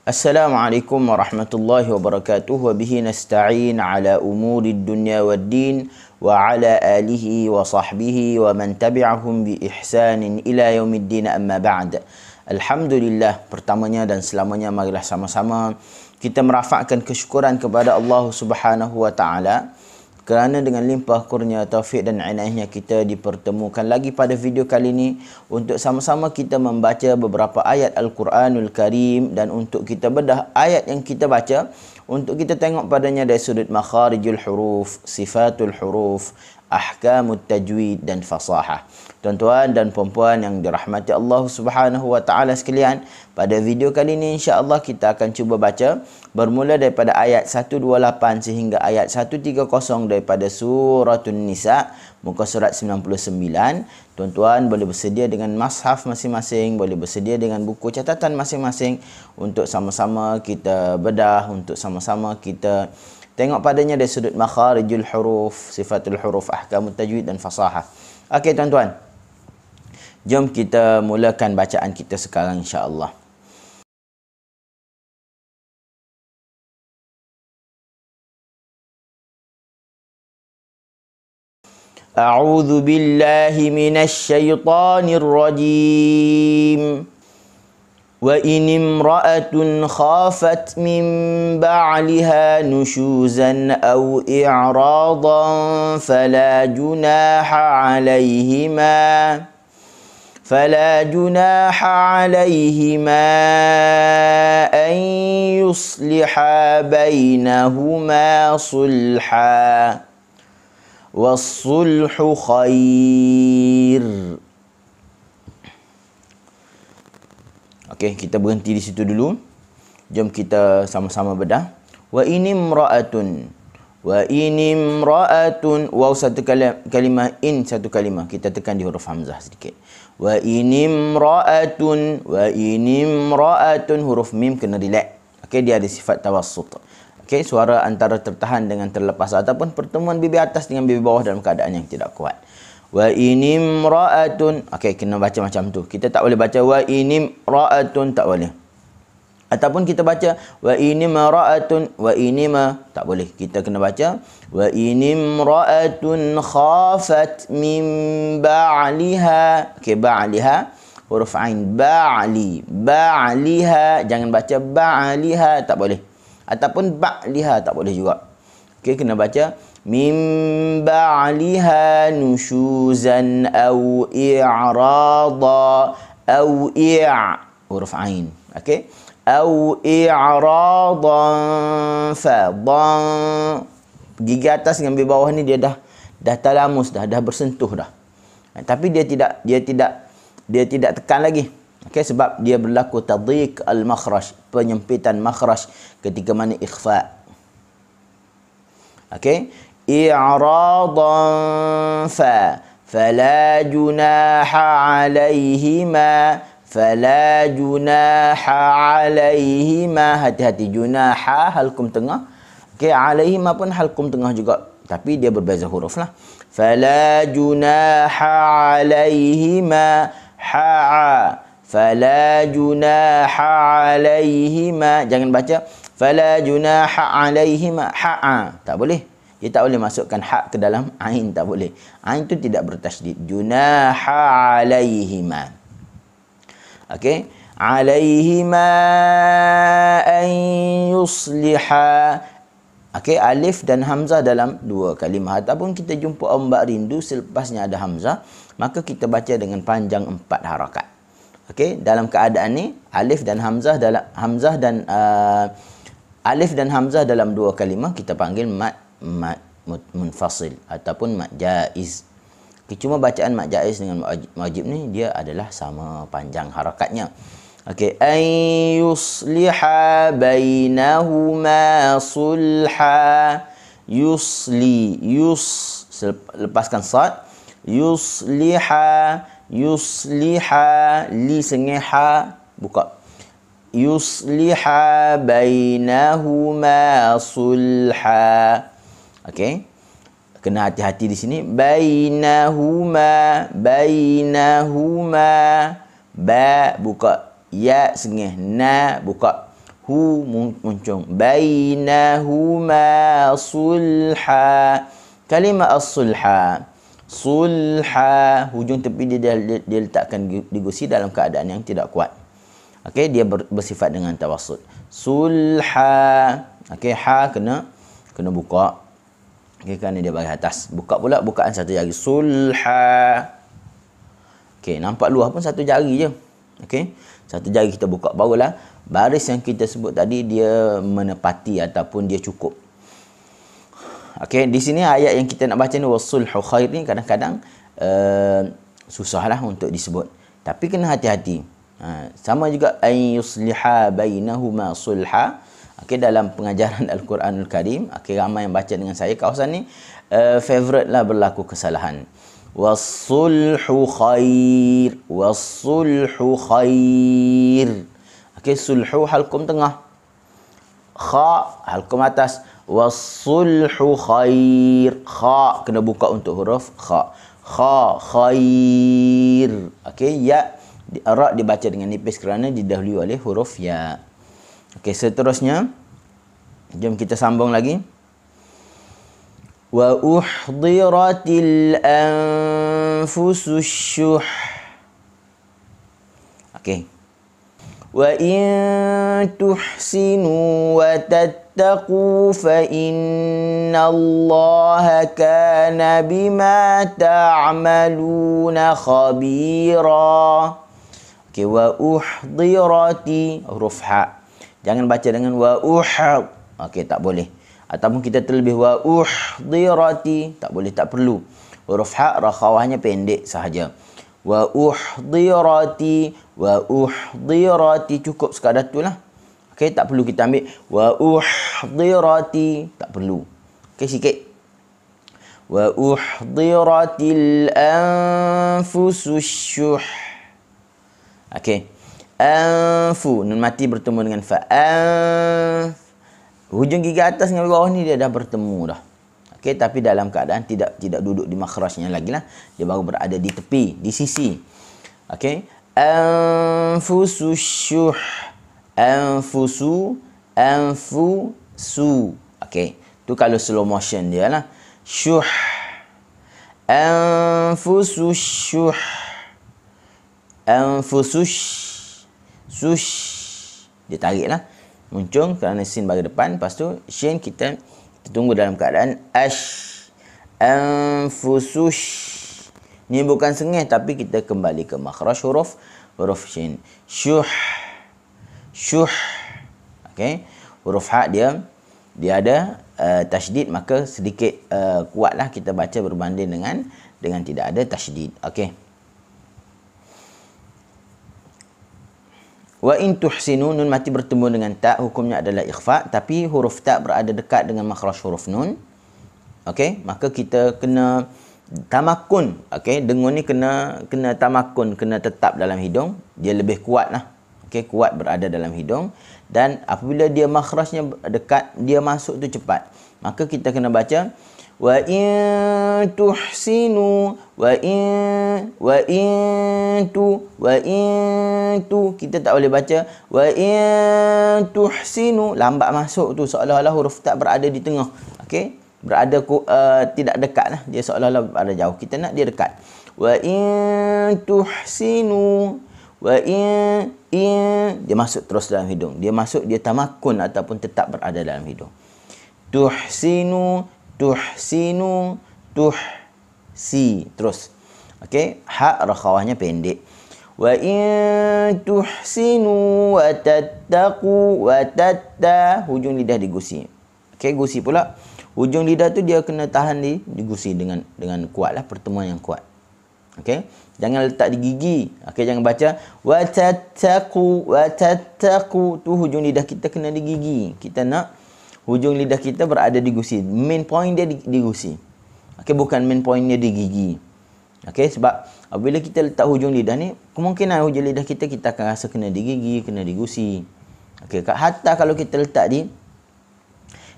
Assalamualaikum warahmatullahi wabarakatuh wa bihi nasta'in ala umuri dunya waddin wa ala alihi wa sahbihi wa man tabi'ahum bi ihsanin ila yaumiddin amma ba'd. Alhamdulillah, pertamanya dan selamanya marilah sama-sama kita merafakkan kesyukuran kepada Allah Subhanahu wa taala kerana dengan limpah kurnia taufik dan inayahnya kita dipertemukan lagi pada video kali ini untuk sama-sama kita membaca beberapa ayat Al-Quranul Karim dan untuk kita bedah ayat yang kita baca untuk kita tengok padanya dari sudut makharijul huruf, sifatul huruf, ahkamut tajwid dan fasahah. Tuan-tuan dan puan-puan yang dirahmati Allah Subhanahu wa taala sekalian, pada video kali ini insya-Allah kita akan cuba baca bermula daripada ayat 128 sehingga ayat 130 daripada suratul Nisa, muka surat 99. Tuan-tuan boleh bersedia dengan mushaf masing-masing, boleh bersedia dengan buku catatan masing-masing untuk sama-sama kita bedah, untuk sama-sama kita tengok padanya dari sudut makharijul huruf, sifatul huruf, ahkamut tajwid dan fasahah. Okey tuan-tuan, jom kita mulakan bacaan kita sekarang insya-Allah. A'udzu billahi minasy syaithanir rajim. Wa in imra'atun khafat min ba'liha nushuzan aw i'radan fala junaha 'alayhima an yusliha bainahuma sulha was-sulhu khair. Okey, kita berhenti di situ dulu. Jom kita sama-sama bedah. Wa in imra'atun. Waw satu kalimah, in satu kalimah. Kita tekan di huruf hamzah sedikit. Wa in imra'atun. Huruf mim kena relax. Okey, dia ada sifat tawassut. Okey, suara antara tertahan dengan terlepas ataupun pertemuan bibir atas dengan bibir bawah dalam keadaan yang tidak kuat. Wa in imra'atun. Okey, kena baca macam tu. Kita tak boleh baca wa in imra'atun, tak boleh. Ataupun kita baca wa in imra'atun, tak boleh. Kita kena baca wa in imra'atun khafat min ba'liha. Okey, ba'liha huruf ain, ba'liha, jangan baca ba'liha, tak boleh. Ataupun ba'liha, tak boleh juga. Okey, kena baca min ba'liha nushuzan aw i'rada huruf ain. Okey, aw i'radan fa gigi atas dengan bibir bawah ni dia dah talamus dah bersentuh dah. Tapi dia tidak tekan lagi. Okey, sebab dia berlaku tadhiq al-makhraj, penyempitan makhraj ketika mana ikhfa. Okey, i'radan fala junaha 'alaihima, hati-hati, junaha halkum tengah. Okey, 'alaihima pun halkum tengah juga, tapi dia berbeza huruf lah. Fala junaha 'alaihima, fala junaha 'alaihima, jangan baca fala junaha 'alaihima, tak boleh. Dia tak boleh masukkan hak ke dalam ain, tak boleh. Ain tu tidak bertasydid. Junaha 'alaihima. Okey, 'alaihima an yusliha. Okey, alif dan hamzah dalam dua kalimah ataupun kita jumpa ombak rindu selepasnya ada hamzah, maka kita baca dengan panjang 4 harakat. Okey, dalam keadaan ni alif dan hamzah dalam dua kalimah kita panggil mad munfasil ataupun mad jaiz. Okay, cuma bacaan mad jaiz dengan mad wajib ni dia adalah sama panjang harakatnya. Okey, an yusliha bainahuma sulha. Lepaskan sad. Yusliha, li sengiha, buka. Yusliha bainahuma sulha. Okey, kena hati-hati di sini. Bainahuma, ba buka, ya sengih, na buka. hu muncung. Bainahuma sulha. Kalimah as-sulha. Sulha, hujung tepi dia letakkan di gusi dalam keadaan yang tidak kuat. Okey, dia bersifat dengan tawassut. Sulha. Okey, ha kena buka. Okey, kerana dia bagi atas. Buka pula bukaan satu jari. Sulha. Okey, nampak luar pun satu jari je. Okey, satu jari kita buka, barulah baris yang kita sebut tadi dia menepati ataupun dia cukup. Okey, di sini ayat yang kita nak baca ni wasulhu khair ni kadang-kadang susahlah untuk disebut. Tapi kena hati-hati. Sama juga ay yusliha bainahuma sulha. Okey, dalam pengajaran Al-Quranul Karim, okey, ramai yang baca dengan saya kawasan ni favorite lah berlaku kesalahan. Wasulhu khair. Wasulhu khair. Okey, sulhu halqum tengah. Kha halqum atas. Wasulhu khair. Kha kena buka untuk huruf kha. Kha khair. Okey, ya ra dibaca dengan nipis kerana didahului oleh huruf ya. Okey, seterusnya jom kita sambung lagi. Wa uhdiratil anfusus syuh. Okey. Wa in tuhsinu wa tattaqu fa innallaha kana bima ta'maluna khabira. Okey, wa uhdirati huruf ha. Jangan baca dengan wa uhd. Okey, tak boleh. Ataupun kita terlebih wa uhdirati, tak boleh, tak perlu. Huruf ha rakhawahnya pendek sahaja. Wa uhdirati, wa uhdirati, cukup sekadar itulah. Okey, tak perlu kita ambil wa uhdirati, tak perlu. Okey, sikit. Wa uhdiratil anfusus syuh. Okey. Anfu, nun mati bertemu dengan fa. Hujung gigi atas dengan bawah ni dia dah bertemu dah. Okey, tapi dalam keadaan tidak duduk di makhrajnya lagi lah. Dia baru berada di tepi, di sisi. Okey. Anfusus syuh. Anfusu, anfusu. Okey. Tu kalau slow motion dia lah. Syuh. Anfusus syuh. Anfusus. Sush. Dia tarik lah. Muncung kerana sin bagi depan. Lepas tu shin kita tunggu dalam keadaan ash. Anfusus. Ni bukan sengih tapi kita kembali ke makhraj huruf shin. Syuh. Syuh. Okey. Huruf ha dia ada tasydid, maka sedikit kuatlah kita baca berbanding dengan tidak ada tasydid. Okey. Wa in tuhsinu, nun mati bertemu dengan ta, hukumnya adalah ikhfa, tapi huruf ta berada dekat dengan makhraj huruf nun. Okey, maka kita kena tamakun. Okey, dengung ni kena tamakun, kena tetap dalam hidung, dia lebih kuatlah. Okey, kuat berada dalam hidung, dan apabila dia makhrajnya dekat, dia masuk tu cepat. Maka kita kena baca wa in tuhsinu wa in tu, kita tak boleh baca wa in tuhsinu lambat masuk tu, seolah-olah huruf ta berada di tengah. Okey, berada tidak dekat lah, dia seolah-olah berada jauh. Kita nak dia dekat. Wa in tuhsinu wa in dia masuk terus dalam hidung, dia masuk, dia tamakun ataupun tetap berada dalam hidung. Tuhsinu, tuhsi, terus. Okey, ha rakhawahnya pendek. Wa in tuhsinu wa tattaqu wa tatta, hujung lidah digusi. Okey, gusi pula. Hujung lidah tu dia kena tahan digusi dengan kuatlah, pertemuan yang kuat. Okey, jangan letak di gigi. Okey, jangan baca wa tattaqu, tu hujung lidah kita kena di gigi. Kita nak hujung lidah kita berada di gusi. Main point dia di gusi. Okey, bukan main point dia di gigi. Okey, sebab apabila kita letak hujung lidah ni, kemungkinan hujung lidah kita akan rasa kena di gigi, kena di gusi. Okey, hatta kalau kita letak di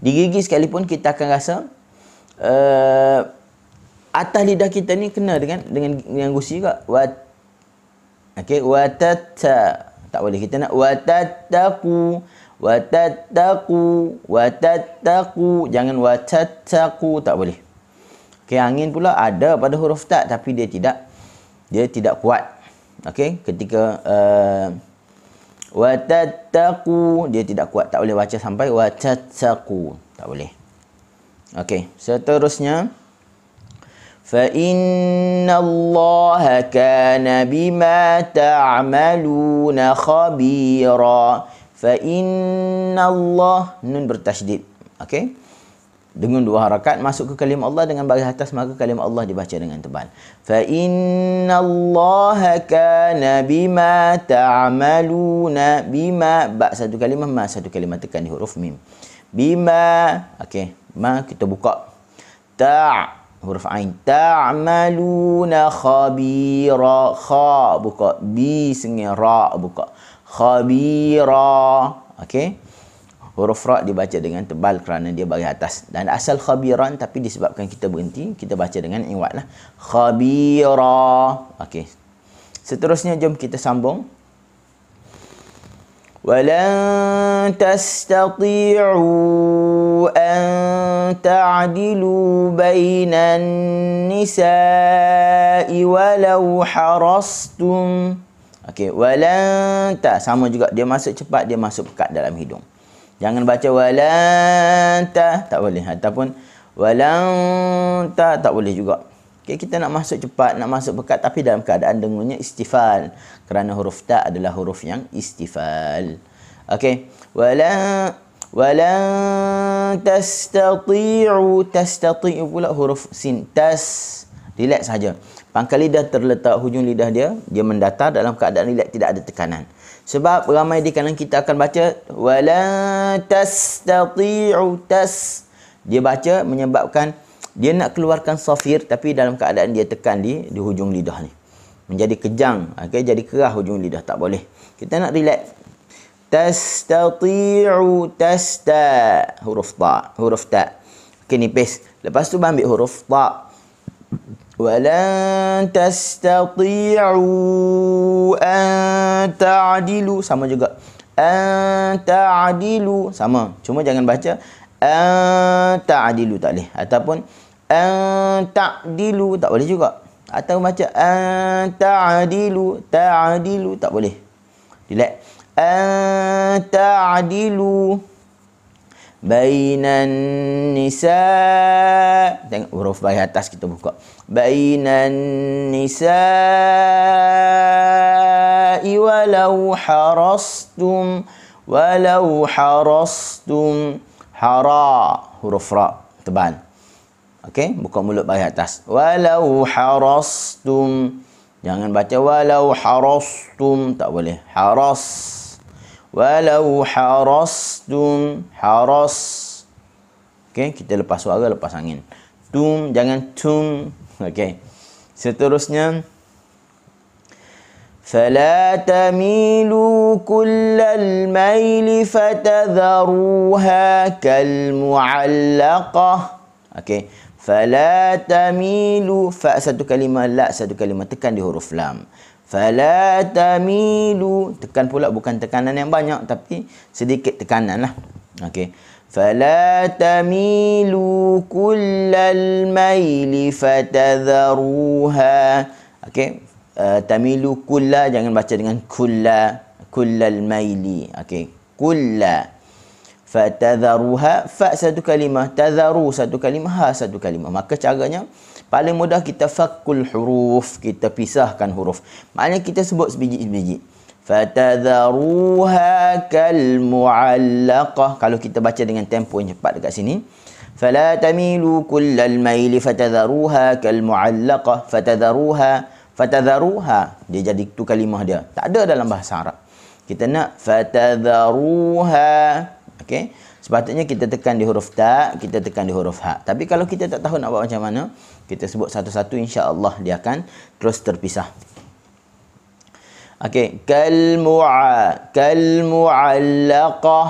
gigi sekalipun, kita akan rasa atas lidah kita ni kena dengan gusi juga. Okey, wa tatta, tak boleh, kita nak wa tattaqu, Watattaqu. Jangan watattaqu, tak boleh. Okey, angin pula ada pada huruf ta tapi dia tidak kuat. Okey, ketika watattaqu dia tidak kuat, tak boleh baca sampai watattaqu, tak boleh. Okey, seterusnya fa innallaha kana bima ta'maluna khabira. Fa innallah, nun bertasydid. Okey, dengan dua harakat masuk ke kalimah Allah dengan baris atas, maka kalimah Allah dibaca dengan tebal. Fa innallaha kana bima ta'maluna. Bima, ba satu kalimah, ma satu kalimah, tekan di huruf mim. Bima, okey, ma kita buka. Huruf ain. Ta'maluna khabira. Kha buka, bi sengih, ra buka. Khabira. Okey, huruf ra dibaca dengan tebal kerana dia baris atas. Dan asal khabiran, tapi disebabkan kita berhenti, kita baca dengan iwad lah. Khabira. Okey, seterusnya jom kita sambung. Walan tastati'u an ta'dilu bainan nisa'i walau harastum. Okey, walan ta sama juga, dia masuk cepat, dia masuk pekat dalam hidung. Jangan baca walan ta, tak boleh, ataupun walan ta, tak boleh juga. Okey, kita nak masuk cepat, nak masuk pekat, tapi dalam keadaan dengunnya istifal, kerana huruf ta adalah huruf yang istifal. Okey, walan tastati'u. Tastati'u pula huruf sin, tas, relax saja. Pangkal lidah terletak, hujung lidah dia mendatar dalam keadaan relax, tidak ada tekanan. Sebab ramai di kalangan kita akan baca wala tastati'u, tas. Dia baca menyebabkan dia nak keluarkan safir, tapi dalam keadaan dia tekan di hujung lidah ni. Menjadi kejang, okay? Jadi kerah hujung lidah, tak boleh. Kita nak relax. Tastati'u, tasta. Huruf ta. Okay, nipis. Lepas tu ambil huruf ta. Walan tastati'u an ta'dilu. Sama juga. An ta'dilu. Sama. Cuma jangan baca an ta'dilu, tak boleh. Ataupun an ta'dilu, tak boleh juga. Atau baca an ta'dilu, tak boleh. Relax. An ta'dilu bainan nisa. Tengok huruf baris atas kita buka. Bainan nisa'i walau harastum. Hara, huruf ra tebal. Okey, buka mulut baris atas. Walau harastum. Jangan baca walau harastum, tak boleh. Haras. Walau harastum. Haras. Okey, kita lepas suara, lepas angin. Tum, jangan tum. Okey. Seterusnya فلا تميلوا كل الميل فتذروها كالمعلقة. Okey. فلا تميلوا, fa satu kalimah, la satu kalimah, tekan di huruf lam. فلا تميلوا, tekan pula, bukan tekanan yang banyak tapi sedikit tekanan lah. Okey. فلا تميلوا كل الميل فتذروها. Okey. Tamilu kulla, jangan baca dengan kullal maili. Okey, kulla. Fatadharuha, fa satu kalimah, tadharu satu kalimah, ha satu kalimah. Maka caranya paling mudah, kita fakul huruf, kita pisahkan huruf. Maknanya kita sebut sebiji-sebiji. Fatadharuha kal muallaqah. Kalau kita baca dengan tempo yang cepat dekat sini, fala tamilu kullal maili fatadharuha kal muallaqah. Fatadharuha, dia jadi tu kalimah dia. Tak ada dalam bahasa Arab. Kita nak fatadharuha. Okey. Sepatutnya kita tekan di huruf ta, kita tekan di huruf ha. Tapi kalau kita tak tahu nak buat macam mana, kita sebut satu-satu, insya-Allah dia akan terus terpisah. Okey, kalmu'allaqah,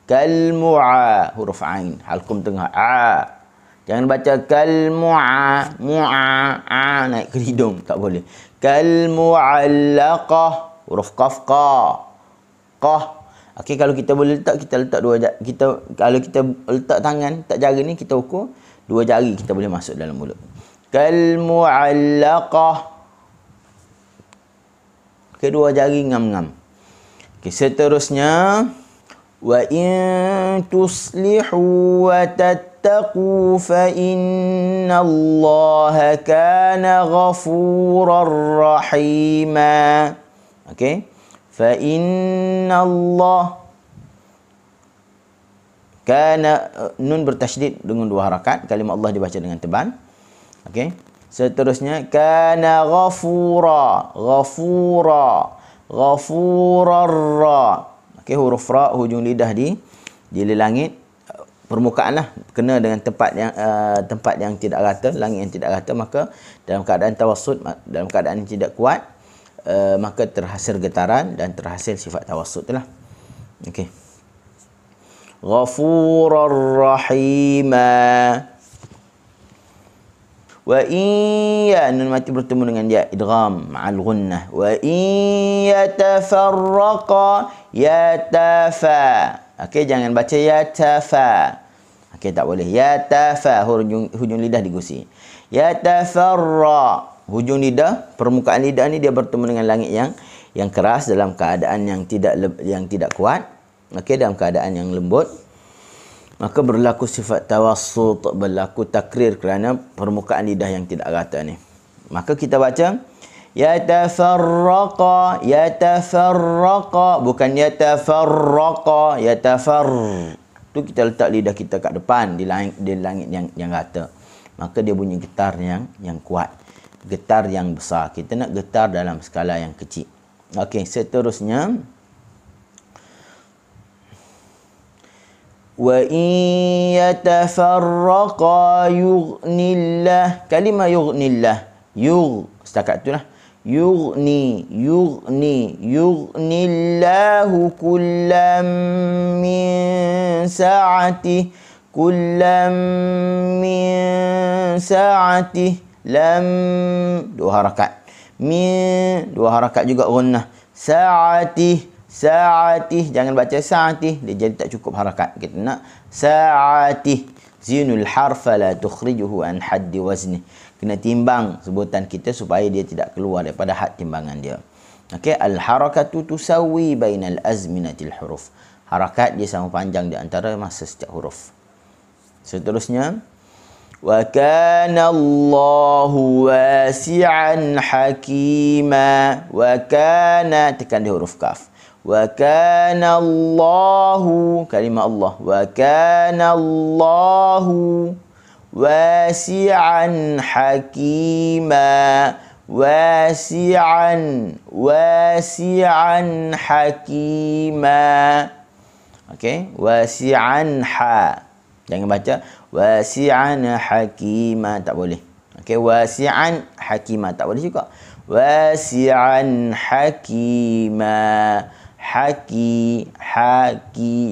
kalmu'a, huruf ain, halqum tengah a. Jangan baca kalmu'a, mu'a, naik ke hidung, tak boleh. Kalmu'allaqah, huruf qaf, qa. Okey, kalau kita boleh letak, kita letak kalau kita letak tangan, letak jari ni, kita ukur 2 jari kita boleh masuk dalam mulut. Kal mu'allaqah. Kedua jari ngam-ngam. Okey, seterusnya wa in tuslihu wa tattaqu fa innallaha kana ghafurar rahima. Okey, fa innallah kana, nun bertasydid dengan 2 harakat, kalimah Allah dibaca dengan tebal. Okey, seterusnya kana ghafura, ghafurar ra. Okey, huruf ra hujung lidah di langit permukaan lah, kena dengan tempat yang tidak rata, langit yang tidak rata, maka dalam keadaan tawassut, dalam keadaan yang tidak kuat, maka terhasil getaran dan terhasil sifat tawassut lah. Okey, ghafurar rahima. Wa in ya, nun mati bertemu dengan ya, idgham ma'al gunnah. Wa in yatafarraqa yatafa. Okey, jangan baca yatafa. Okey, tak boleh. Yatafa, hujung lidah digusi. Yatafarra, hujung lidah, permukaan lidah ni dia bertemu dengan langit yang keras dalam keadaan yang tidak kuat. Okey, dalam keadaan yang lembut, maka berlaku sifat tawassut, berlaku takrir kerana permukaan lidah yang tidak rata ni. Maka kita baca yatafarraqa, bukan yatafarraqa, tu kita letak lidah kita kat depan di langit yang rata. Maka dia bunyi getar yang kuat, getar yang besar. Kita nak getar dalam skala yang kecil. Okey, seterusnya wa in yatafarraqa yughnillah. Kalimah yughnillah, setakat itulah. Yughnillahu kullam min sa'atih, lam 2 harakat, min 2 harakat juga gunnah. Sa'atih, jangan baca sa'atih, dia jadi tak cukup harakat. Kita nak sa'atih. Zinul harfa la tukhrijuhu an haddi wazni. Kena timbang sebutan kita supaya dia tidak keluar daripada had timbangan dia. Okey, al harakatu tusawi bainal azminatil huruf. Harakat dia sama panjang di antara masa setiap huruf. Seterusnya wa kana Allahu wasi'an hakima. Wa kana, tekan di huruf kaf. Wa kana Allahu, kalimah Allah. Wa kana Allahu wasi'an hakima. Wasi'an hakima. Okey, wasi'an ha. Jangan baca wasi'an hakima, tak boleh. Okey, wasi'an hakima tak boleh juga. Wasi'an hakima. Haki,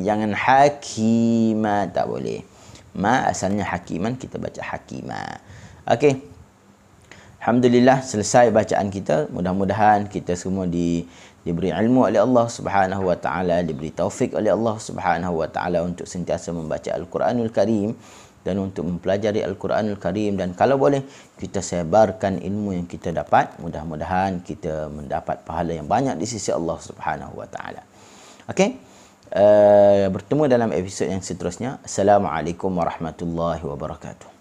jangan hakima, tak boleh. Ma asalnya hakiman, kita baca hakima. Okey, alhamdulillah selesai bacaan kita. Mudah-mudahan kita semua diberi ilmu oleh Allah Subhanahu wa taala, diberi taufik oleh Allah Subhanahu wa taala untuk sentiasa membaca Al-Quranul Karim dan untuk mempelajari Al-Quranul Karim, dan kalau boleh kita sebarkan ilmu yang kita dapat. Mudah-mudahan kita mendapat pahala yang banyak di sisi Allah Subhanahu wa taala. Okey, bertemu dalam episod yang seterusnya. Assalamualaikum warahmatullahi wabarakatuh.